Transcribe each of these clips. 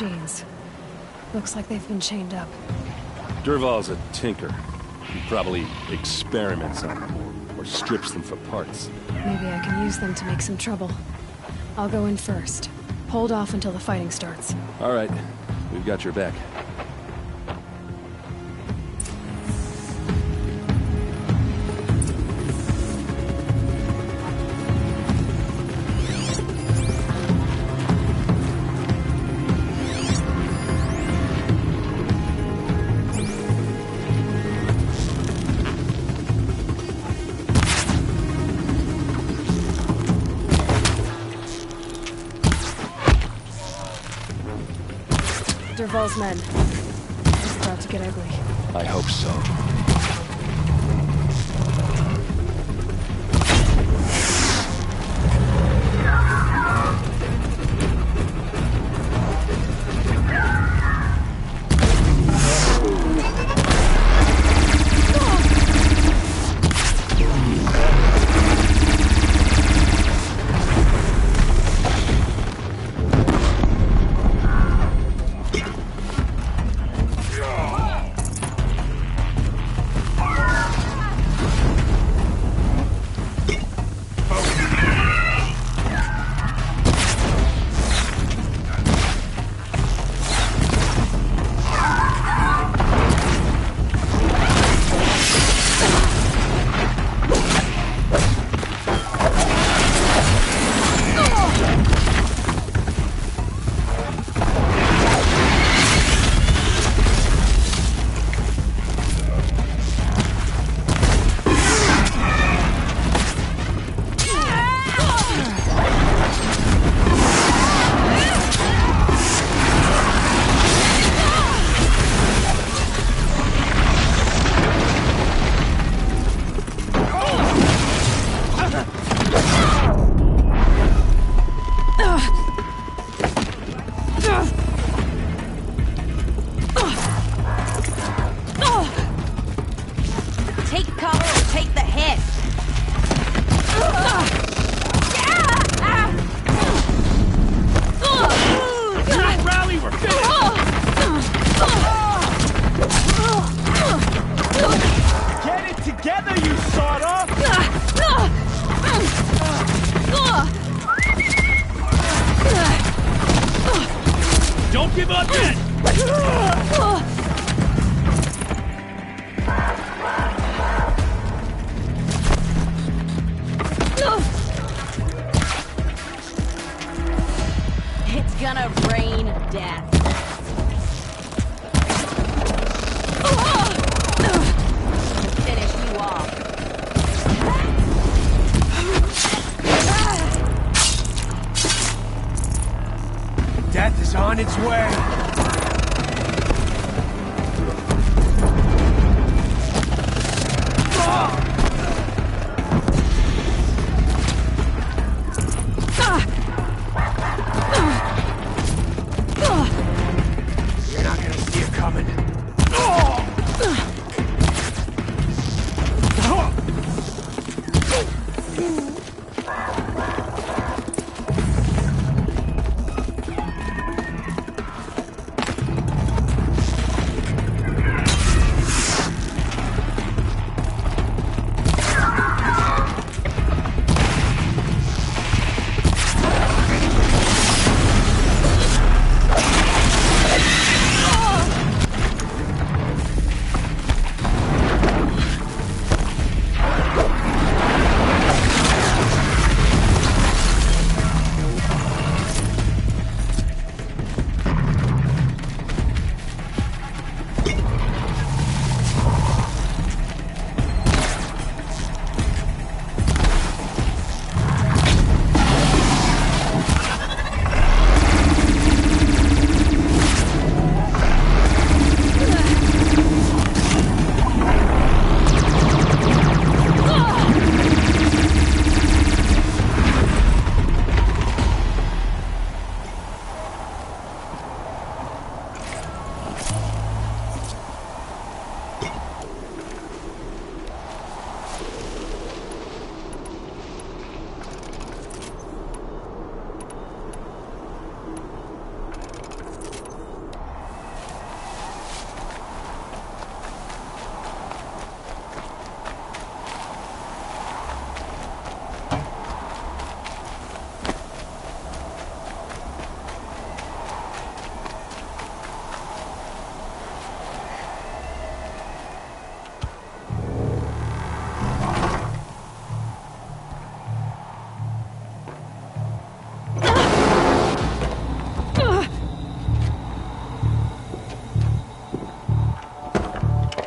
machines. Looks like they've been chained up. Dervahl's a tinker. He probably experiments on them, or strips them for parts. Maybe I can use them to make some trouble. I'll go in first. Hold off until the fighting starts. All right. We've got your back. Dervahl's men. It's about to get ugly. I hope so.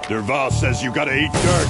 Dervahl says you gotta eat dirt.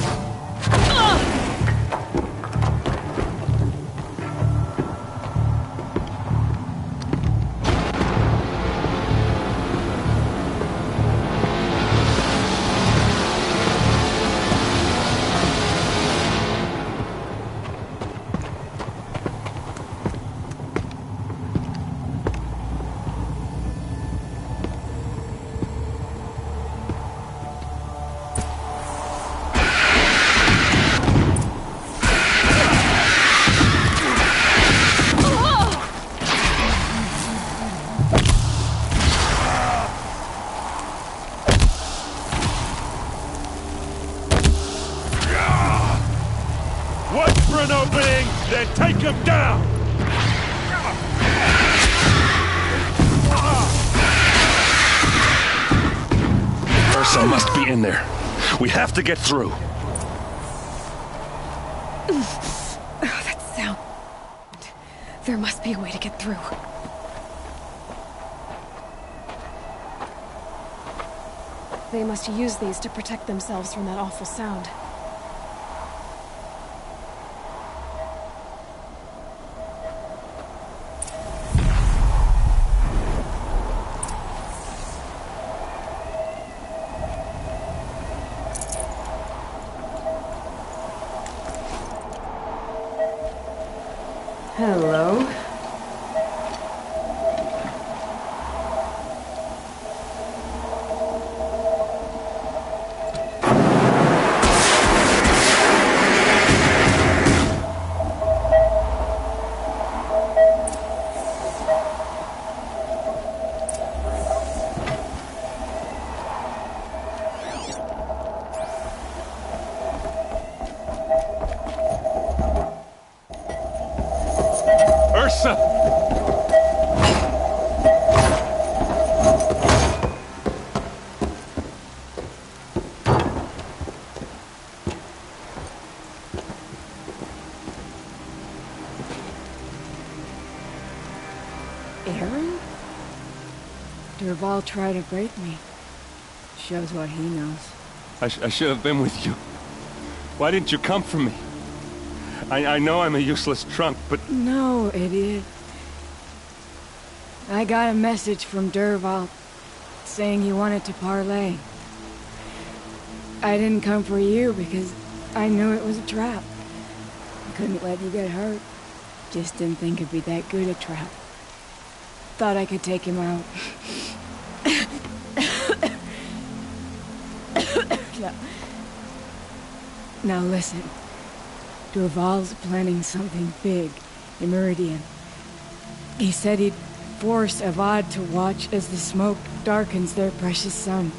Watch for an opening, then take him down! Ursa must be in there. We have to get through. Oh, that sound. There must be a way to get through. They must use these to protect themselves from that awful sound. Hello. Ursa! Aaron? Dervahl tried to break me. Shows what he knows. I should have been with you. Why didn't you come for me? I know I'm a useless trunk, but... No, idiot. I got a message from Dervahl saying he wanted to parlay. I didn't come for you because I knew it was a trap. I couldn't let you get hurt. Just didn't think it'd be that good a trap. Thought I could take him out. No. Now listen. Dervahl's planning something big in Meridian. He said he'd force Avad to watch as the smoke darkens their precious sun.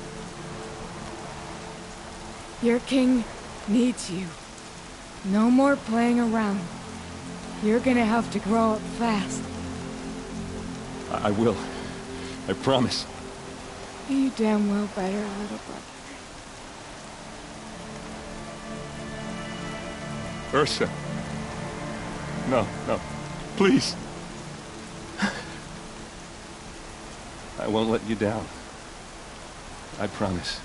Your king needs you. No more playing around. You're gonna have to grow up fast. I will. I promise. You damn well better, little brother. Ursa. No, no. Please. I won't let you down. I promise.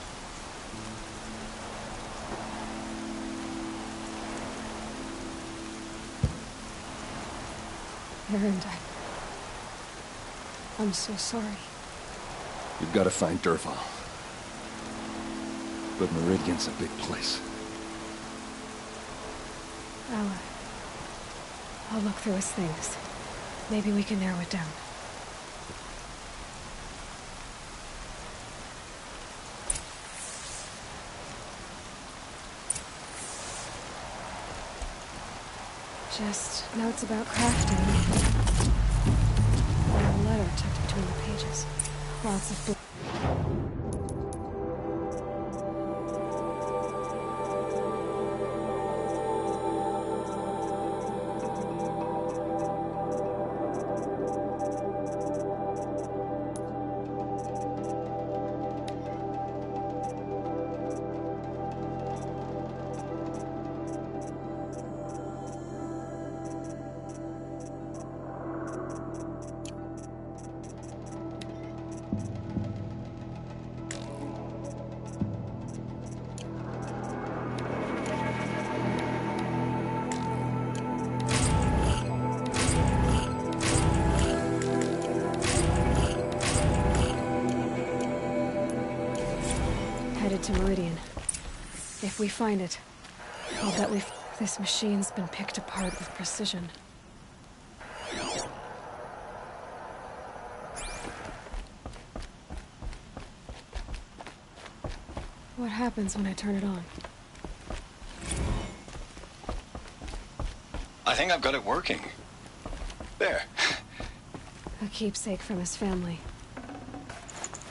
Aaron, I'm so sorry. You've got to find Dervahl. But Meridian's a big place. I'll look through his things. Maybe we can narrow it down. Just notes about crafting. And a letter tucked between the pages. Lots of books. headed to Meridian. If we find it, I'll bet this machine's been picked apart with precision. What happens when I turn it on? I think I've got it working. There. A keepsake from his family.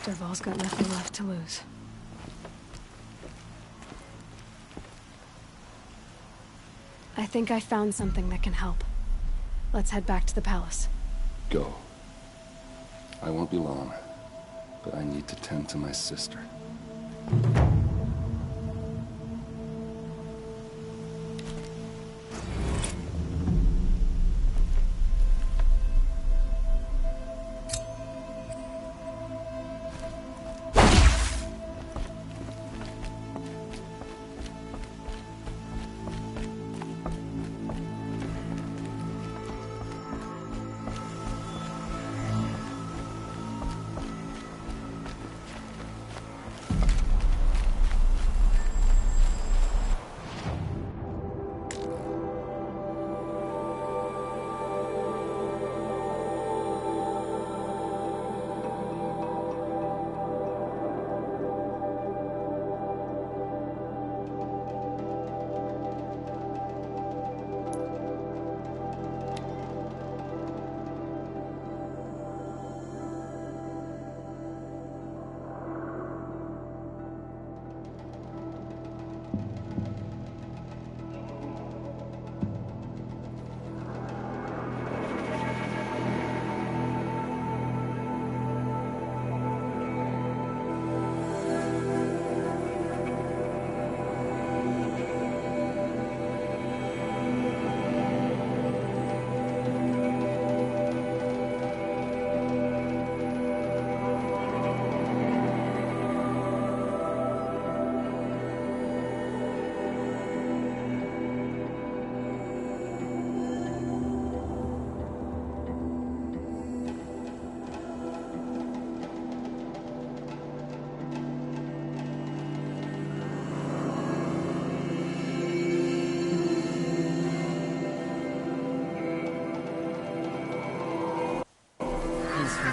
Dervahl's got nothing left to lose. I think I found something that can help. Let's head back to the palace. Go. I won't be long, but I need to tend to my sister.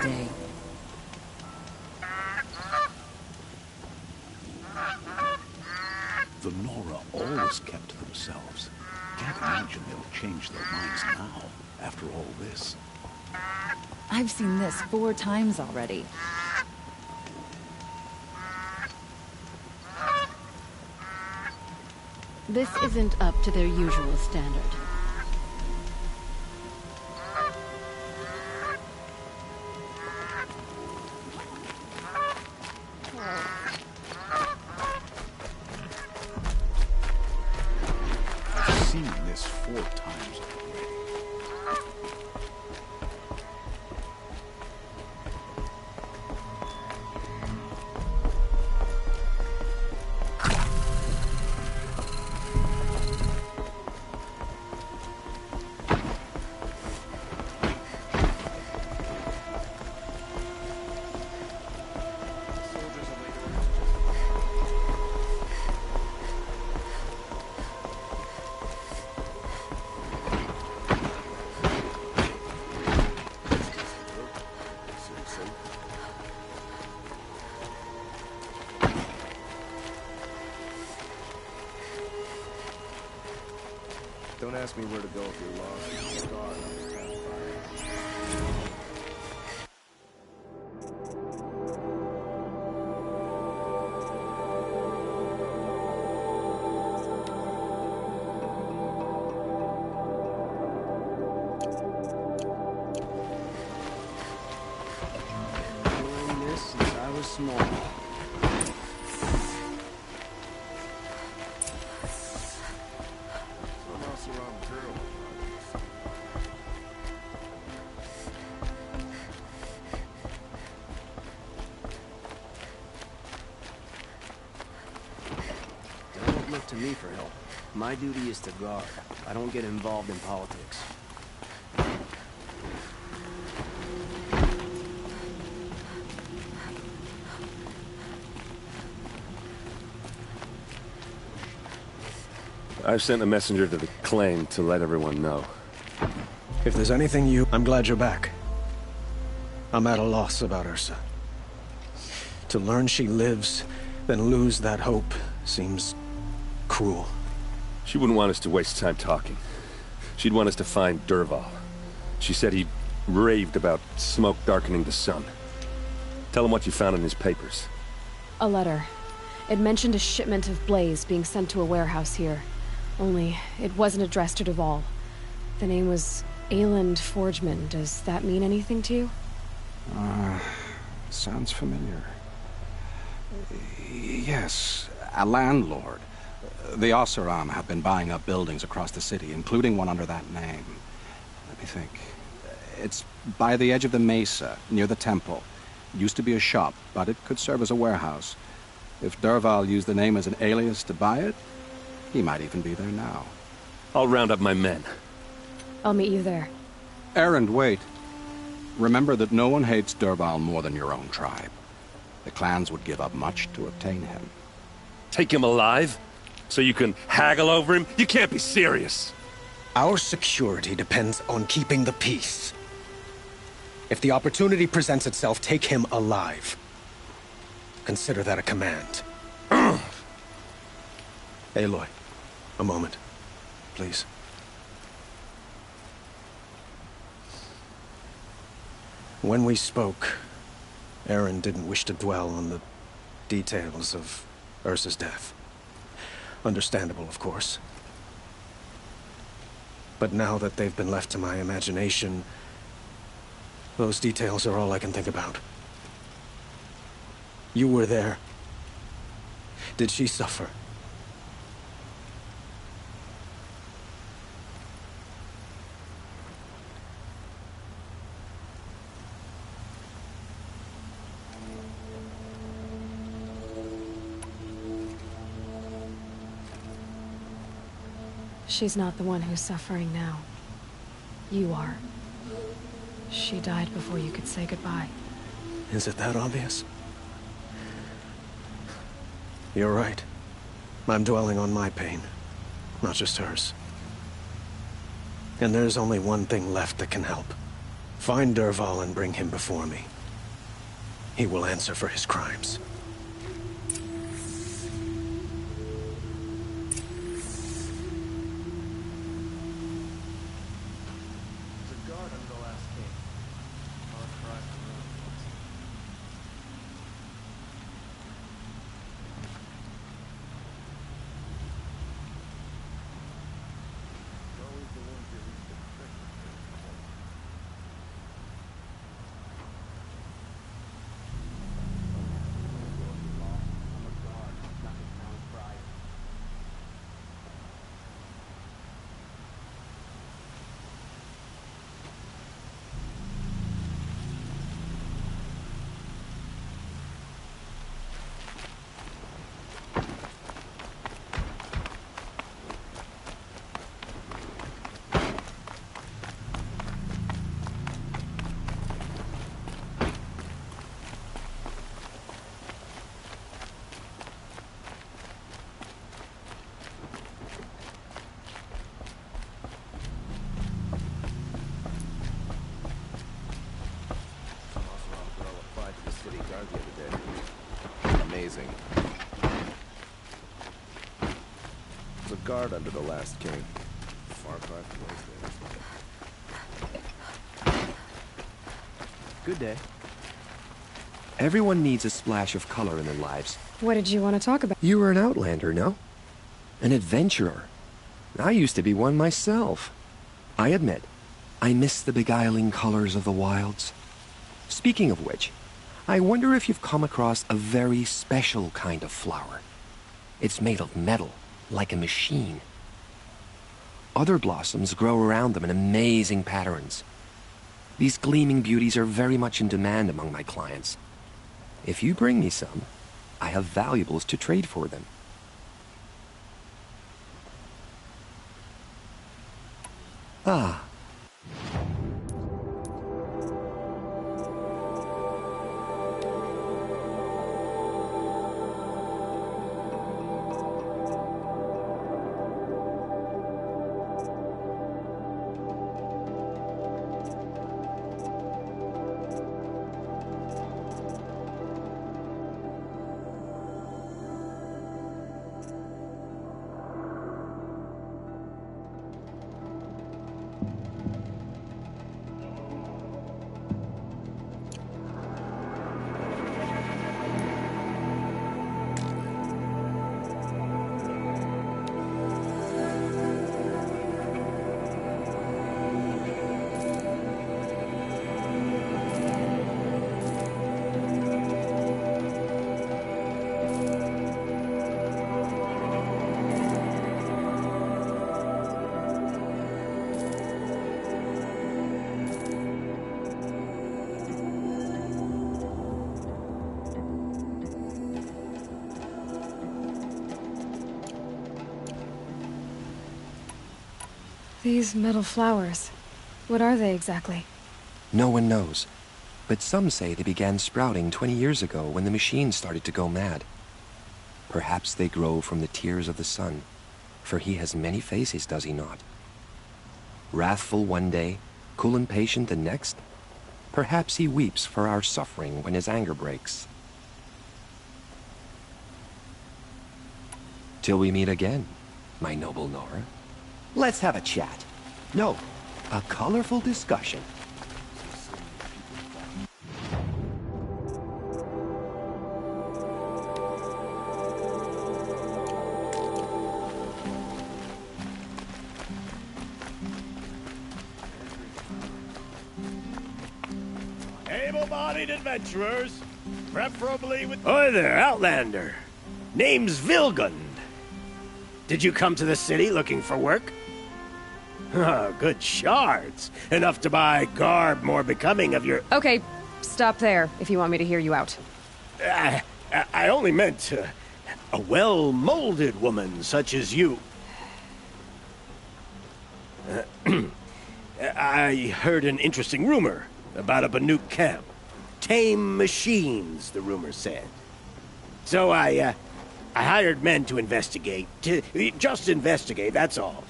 Day. The Nora always kept to themselves. Can't imagine they'll change their minds now, after all this. I've seen this 4 times already. This isn't up to their usual standard. I've seen this 4 times already. Don't ask me where to go if you're lost. God, I'm terrified. Doing this since I was small. Don't look to me for help. My duty is to guard. I don't get involved in politics. I've sent a messenger to the claim to let everyone know. If there's anything I'm glad you're back. I'm at a loss about Ursa. To learn she lives, then lose that hope, seems cruel. She wouldn't want us to waste time talking. She'd want us to find Dervahl. She said he raved about smoke darkening the sun. Tell him what you found in his papers. A letter. It mentioned a shipment of Blaze being sent to a warehouse here. Only, it wasn't addressed to Dervahl. The name was Ayland Forgeman. Does that mean anything to you? Sounds familiar. Yes, a landlord. The Oseram have been buying up buildings across the city, including one under that name. Let me think. It's by the edge of the mesa, near the temple. Used to be a shop, but it could serve as a warehouse. If Dervahl used the name as an alias to buy it, he might even be there now. I'll round up my men. I'll meet you there. Erend, wait. Remember that no one hates Dervahl more than your own tribe. The clans would give up much to obtain him. Take him alive? So you can haggle over him? You can't be serious! Our security depends on keeping the peace. If the opportunity presents itself, take him alive. Consider that a command. Aloy, a moment, please. When we spoke, Erend didn't wish to dwell on the details of Ursa's death. Understandable, of course. But now that they've been left to my imagination, those details are all I can think about. You were there. Did she suffer? She's not the one who's suffering now. You are. She died before you could say goodbye. Is it that obvious? You're right. I'm dwelling on my pain, not just hers. And there's only one thing left that can help. Find Dervahl and bring him before me. He will answer for his crimes. Amazing. There's a guard under the last king. Far cry from those days. Good day. Everyone needs a splash of color in their lives. What did you want to talk about? You were an outlander, no? An adventurer. I used to be one myself. I admit, I miss the beguiling colors of the wilds. Speaking of which, I wonder if you've come across a very special kind of flower. It's made of metal, like a machine. Other blossoms grow around them in amazing patterns. These gleaming beauties are very much in demand among my clients. If you bring me some, I have valuables to trade for them. Ah. These metal flowers, what are they exactly? No one knows. But some say they began sprouting 20 years ago when the machine started to go mad. Perhaps they grow from the tears of the sun, for he has many faces, does he not? Wrathful one day, cool and patient the next? Perhaps he weeps for our suffering when his anger breaks. Till we meet again, my noble Nora. Let's have a chat. No, a colorful discussion. Able-bodied adventurers, preferably with... Oi there, Outlander. Name's Vilgund. Did you come to the city looking for work? Oh, good shards. Enough to buy garb more becoming of your... Okay, stop there, if you want me to hear you out. I only meant a well-molded woman such as you. I heard an interesting rumor about a Banuk camp. Tame machines, the rumor said. So I hired men to investigate. Just investigate, that's all.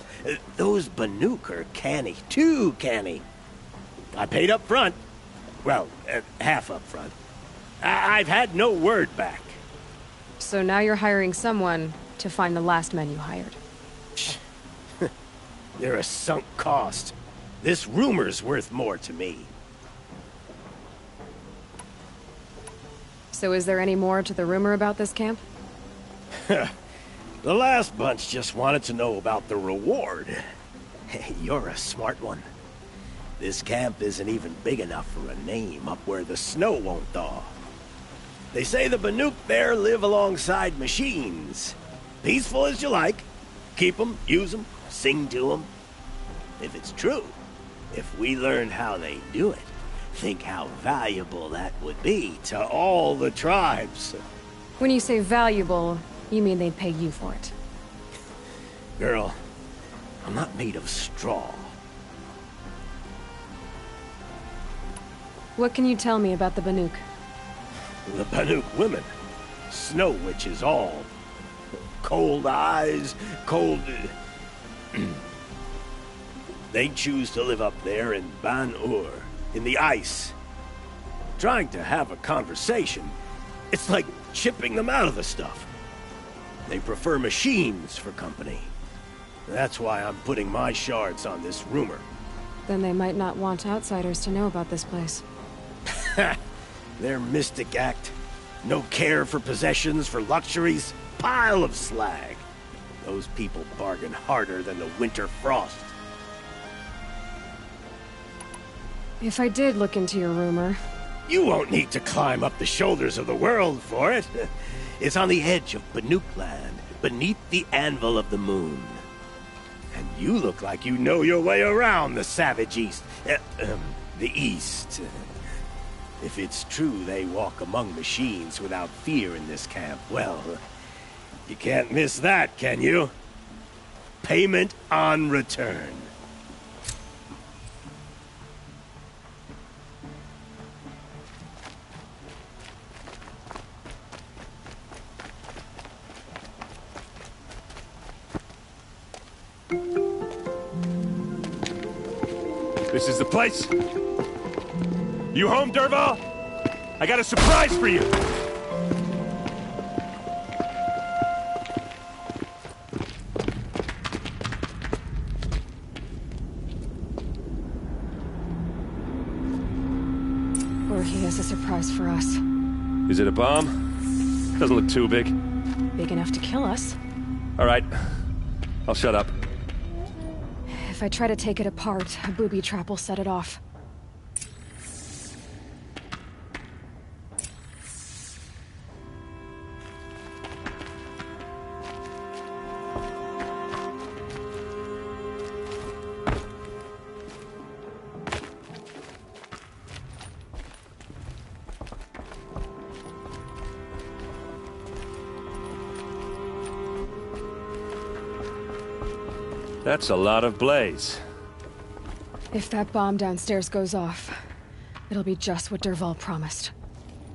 Those Banuk are canny. Too canny. I paid up front. Well, half up front. I've had no word back. So now you're hiring someone to find the last men you hired. They're a sunk cost. This rumor's worth more to me. So is there any more to the rumor about this camp? The last bunch just wanted to know about the reward. Hey, you're a smart one. This camp isn't even big enough for a name up where the snow won't thaw. They say the Banuk there live alongside machines. Peaceful as you like. Keep them, use them, sing to them. If it's true, if we learned how they do it, think how valuable that would be to all the tribes. When you say valuable, you mean they'd pay you for it. Girl, I'm not made of straw. What can you tell me about the Banuk? The Banuk women. Snow witches all. Cold eyes, cold... They choose to live up there in Ban-Ur, in the ice. Trying to have a conversation, it's like chipping them out of the stuff. They prefer machines for company. That's why I'm putting my shards on this rumor. Then they might not want outsiders to know about this place. Their mystic act. No care for possessions, for luxuries. Pile of slag. Those people bargain harder than the winter frost. If I did look into your rumor... You won't need to climb up the shoulders of the world for it. It's on the edge of Banuk land, beneath the anvil of the moon. And you look like you know your way around the savage east. The east. If it's true they walk among machines without fear in this camp, well, you can't miss that, can you? Payment on return. This is the place? You home, Dervahl? I got a surprise for you! Or he has a surprise for us. Is it a bomb? Doesn't look too big. Big enough to kill us. All right. I'll shut up. If I try to take it apart, a booby trap will set it off. That's a lot of blaze. If that bomb downstairs goes off, it'll be just what Dervahl promised.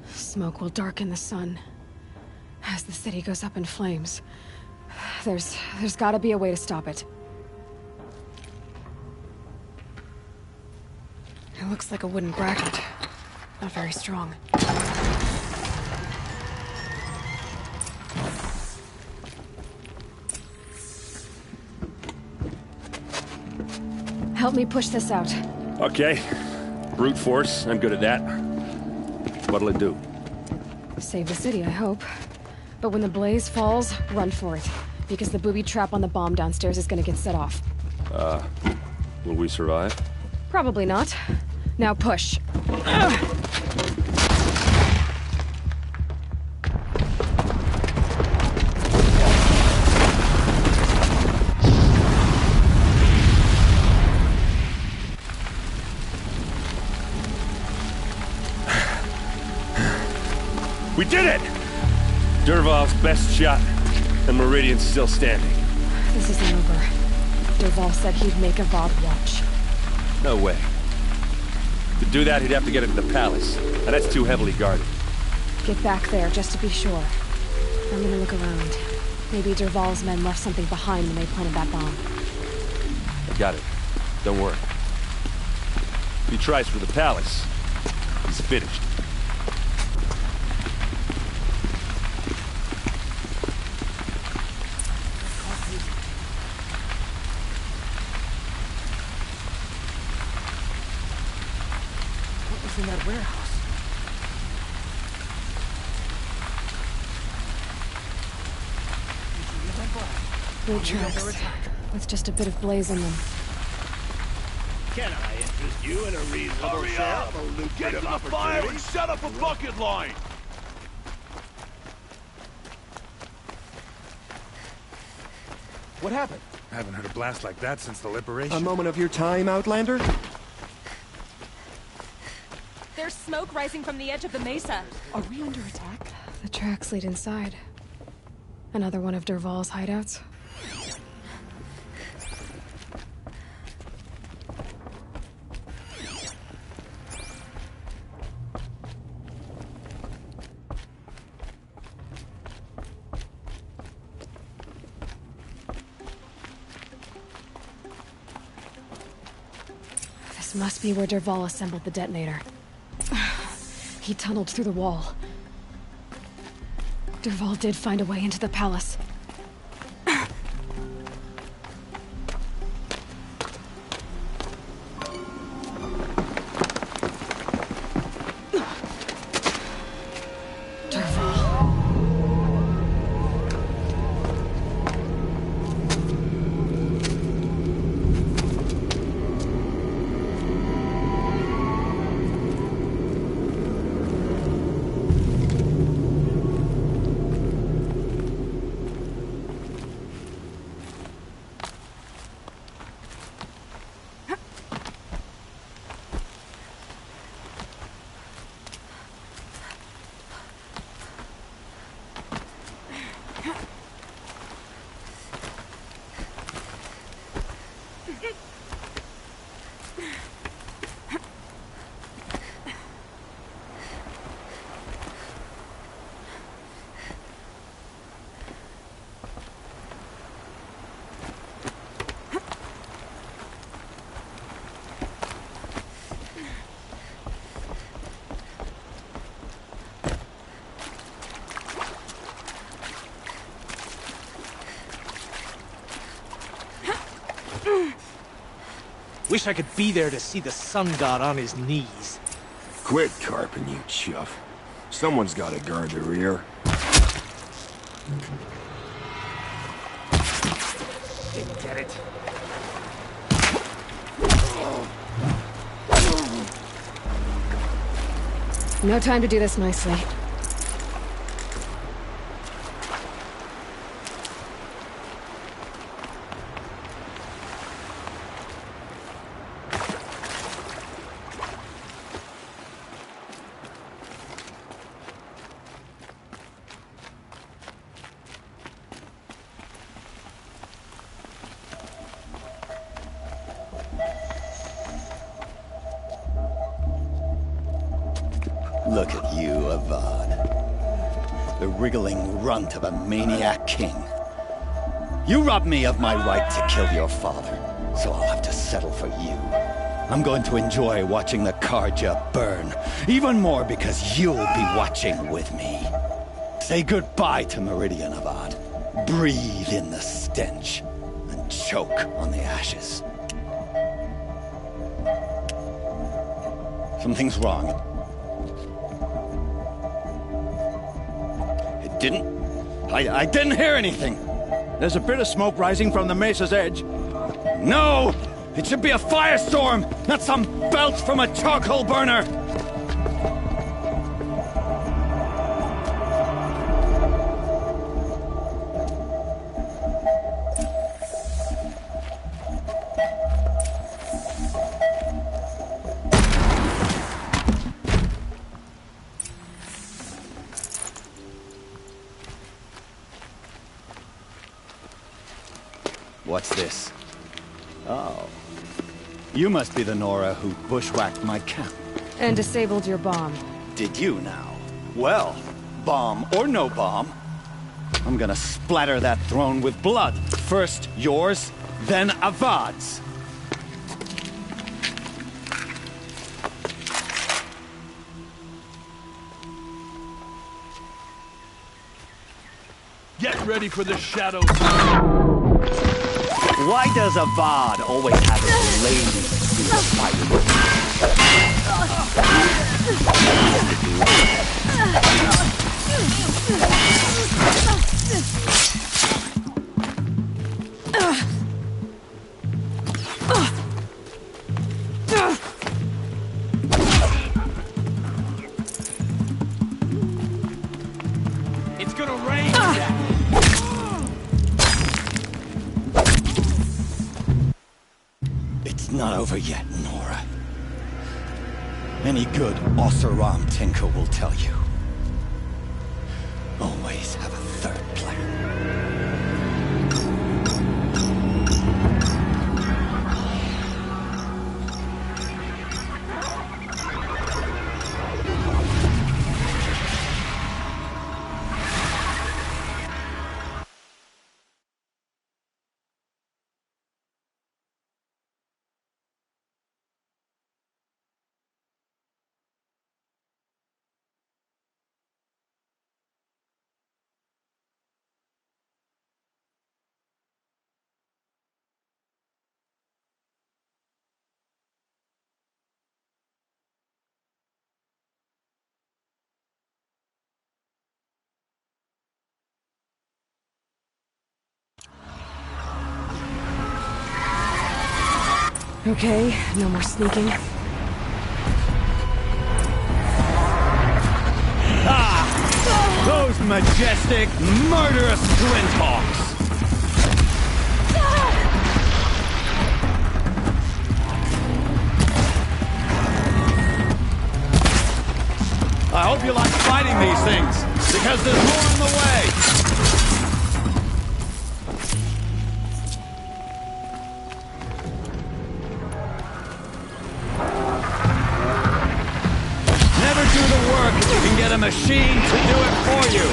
Smoke will darken the sun. As the city goes up in flames, there's gotta be a way to stop it. It looks like a wooden bracket. Not very strong. Help me push this out. Okay. Brute force, I'm good at that. What'll it do? Save the city, I hope. But when the blaze falls, run for it. Because the booby trap on the bomb downstairs is gonna get set off. Will we survive? Probably not. Now push. We did it! Dervahl's best shot, and Meridian's still standing. This isn't over. Dervahl said he'd make Avad watch. No way. To do that, he'd have to get into the palace, and that's too heavily guarded. Get back there, just to be sure. I'm gonna look around. Maybe Dervahl's men left something behind when they planted that bomb. I got it. Don't worry. If he tries for the palace, he's finished. In that warehouse. Boot tracks, with just a bit of blaze in them. Can I interest you in a reasonable share of a lucrative Get to the fire and set up a bucket line! What happened? I haven't heard a blast like that since the liberation. A moment of your time, Outlander? There's smoke rising from the edge of the mesa. Are we under attack? The tracks lead inside. Another one of Dervahl's hideouts. This must be where Dervahl assembled the detonator. He tunneled through the wall. Dervahl did find a way into the palace. Wish I could be there to see the sun god on his knees. Quit carping, you chuff. Someone's gotta guard the rear. Didn't get it. No time to do this nicely. Look at you, Avad. The wriggling runt of a maniac king. You robbed me of my right to kill your father, so I'll have to settle for you. I'm going to enjoy watching the Carja burn, even more because you'll be watching with me. Say goodbye to Meridian, Avad. Breathe in the stench, and choke on the ashes. Something's wrong. It didn't... I didn't hear anything. There's a bit of smoke rising from the mesa's edge. No! It should be a firestorm, not some belch from a charcoal burner! What's this? Oh. You must be the Nora who bushwhacked my camp. And disabled your bomb. Did you now? Well, bomb or no bomb, I'm gonna splatter that throne with blood. First yours, then Avad's. Get ready for the shadows. Why does Avad always have his ladies do the fighting? It's gonna rain. It's not over yet, Nora. Any good Oseram tinker will tell you. Always have a third plan. Okay, no more sneaking. Ah! Those majestic, murderous Glinthawks! I hope you like fighting these things, because there's more on the way! You can get a machine to do it for you.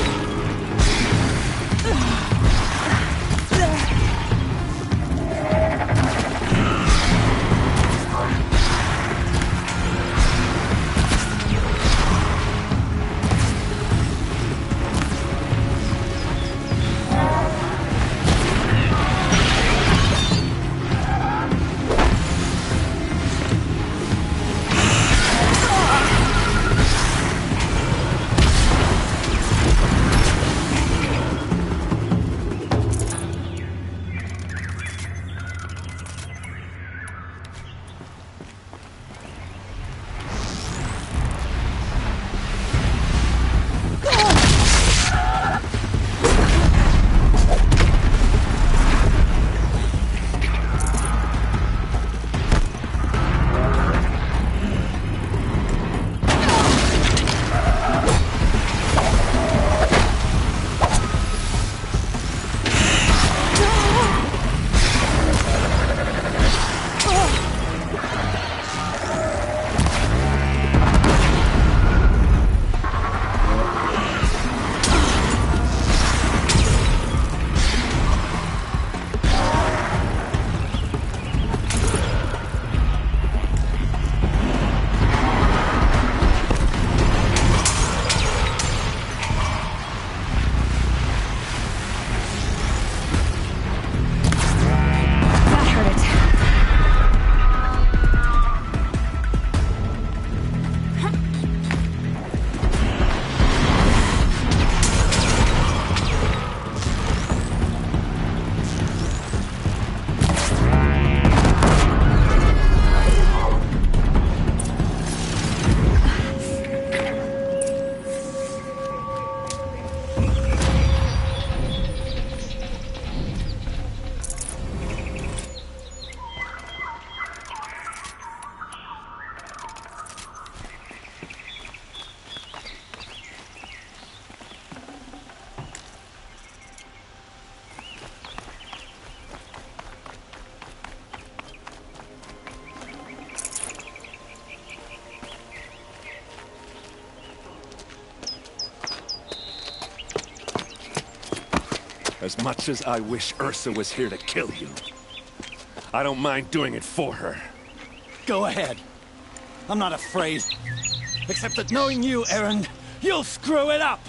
As much as I wish Ursa was here to kill you, I don't mind doing it for her. Go ahead. I'm not afraid. Except that knowing you, Erend, you'll screw it up!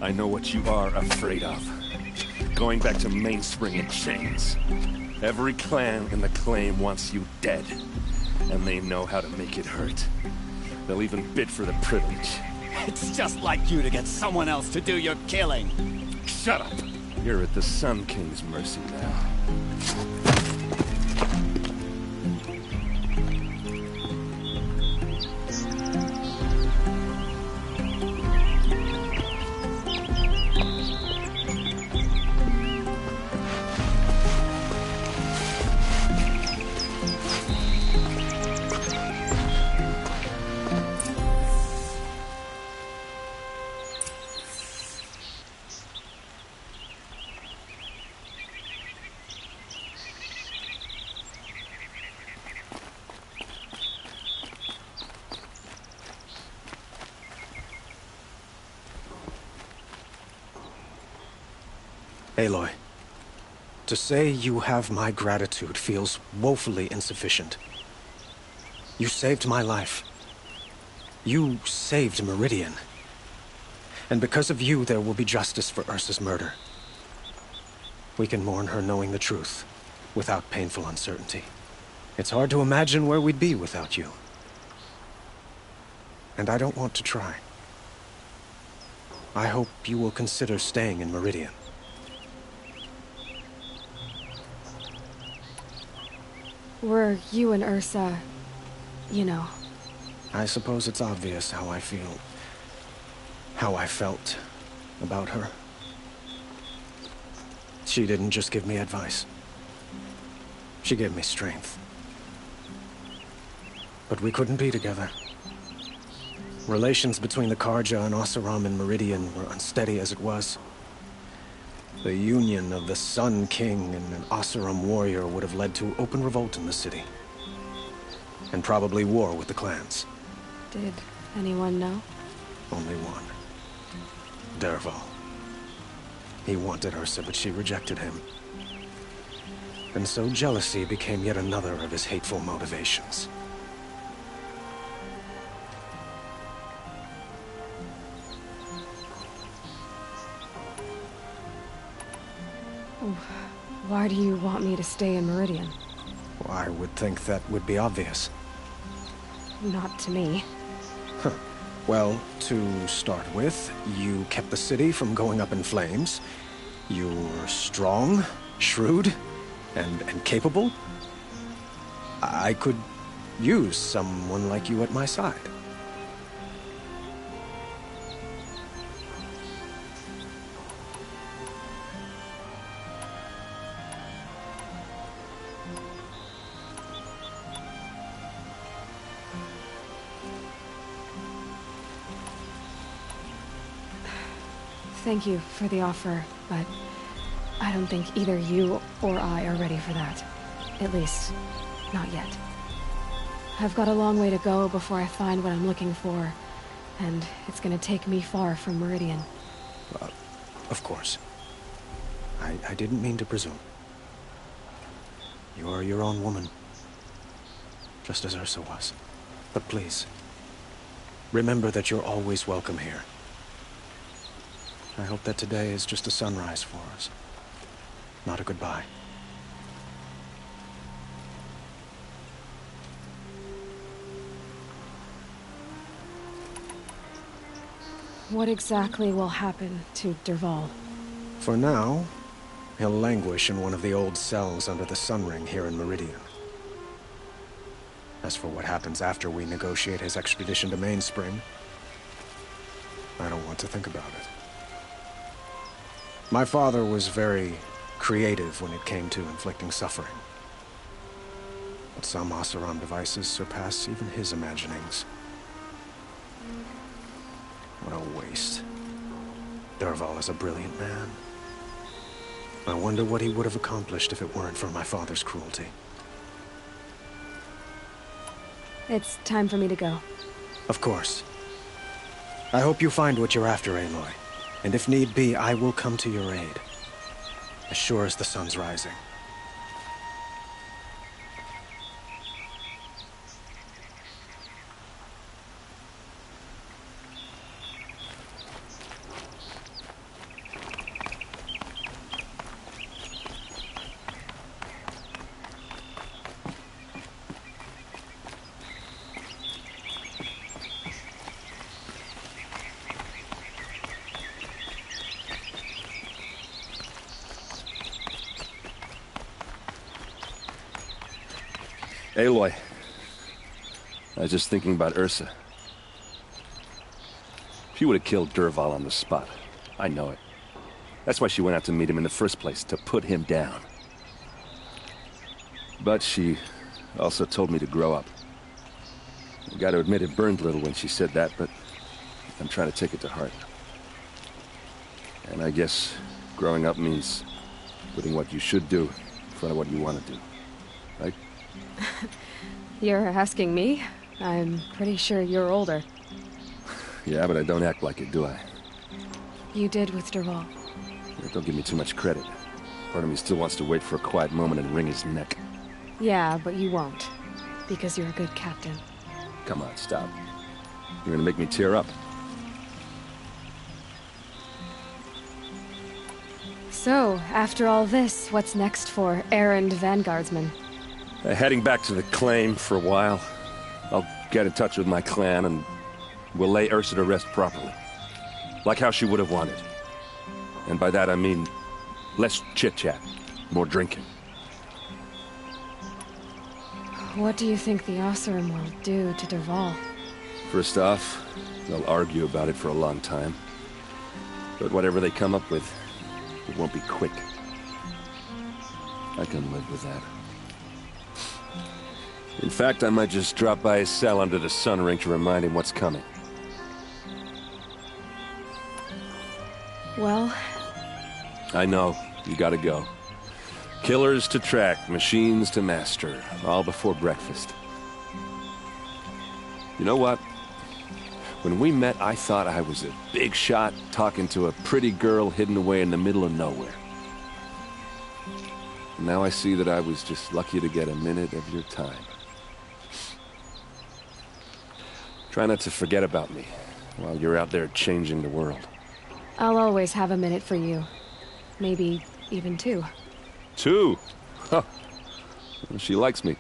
I know what you are afraid of. Going back to Mainspring in chains. Every clan in the claim wants you dead. And they know how to make it hurt. They'll even bid for the privilege. It's just like you to get someone else to do your killing. Shut up! You're at the Sun King's mercy now. Aloy, to say you have my gratitude feels woefully insufficient. You saved my life. You saved Meridian. And because of you, there will be justice for Ursa's murder. We can mourn her knowing the truth, without painful uncertainty. It's hard to imagine where we'd be without you. And I don't want to try. I hope you will consider staying in Meridian. Were you and Ursa, you know? I suppose it's obvious how I feel. How I felt about her. She didn't just give me advice. She gave me strength. But we couldn't be together. Relations between the Carja and Oseram and Meridian were unsteady as it was. The union of the Sun King and an Oseram warrior would have led to open revolt in the city. And probably war with the clans. Did anyone know? Only one. Dervahl. He wanted Ursa, but she rejected him. And so jealousy became yet another of his hateful motivations. Why do you want me to stay in Meridian? Well, I would think that would be obvious. Not to me. Huh. Well, to start with, you kept the city from going up in flames. You were strong, shrewd, and capable. I could use someone like you at my side. Thank you for the offer, but I don't think either you or I are ready for that. At least, not yet. I've got a long way to go before I find what I'm looking for, and it's gonna take me far from Meridian. Of course. I didn't mean to presume. You are your own woman, just as Ursa was. But please, remember that you're always welcome here. I hope that today is just a sunrise for us, not a goodbye. What exactly will happen to Dervahl? For now, he'll languish in one of the old cells under the Sun Ring here in Meridian. As for what happens after we negotiate his extradition to Mainspring, I don't want to think about it. My father was very creative when it came to inflicting suffering. But some Oseram devices surpass even his imaginings. What a waste. Dervahl is a brilliant man. I wonder what he would have accomplished if it weren't for my father's cruelty. It's time for me to go. Of course. I hope you find what you're after, Aloy. And if need be, I will come to your aid. As sure as the sun's rising. Aloy, I was just thinking about Ursa. She would have killed Dervahl on the spot. I know it. That's why she went out to meet him in the first place, to put him down. But she also told me to grow up. I gotta admit it burned a little when she said that, but I'm trying to take it to heart. And I guess growing up means putting what you should do in front of what you want to do. Right? You're asking me? I'm pretty sure you're older. Yeah, but I don't act like it, do I? You did with Dervahl. Don't give me too much credit. Part of me still wants to wait for a quiet moment and wring his neck. Yeah, but you won't. Because you're a good captain. Come on, stop. You're gonna make me tear up. So, after all this, what's next for Erend Vanguardsman? Heading back to the claim for a while. I'll get in touch with my clan and we'll lay Ursa to rest properly. Like how she would have wanted. And by that I mean less chit-chat, more drinking. What do you think the Oseram will do to Dervahl? First off, they'll argue about it for a long time. But whatever they come up with, it won't be quick. I can live with that. In fact, I might just drop by his cell under the sun ring to remind him what's coming. Well... I know. You gotta go. Killers to track, machines to master, all before breakfast. You know what? When we met, I thought I was a big shot talking to a pretty girl hidden away in the middle of nowhere. And now I see that I was just lucky to get a minute of your time. Try not to forget about me while you're out there changing the world. I'll always have a minute for you. Maybe even two. Two? Huh. Well, she likes me.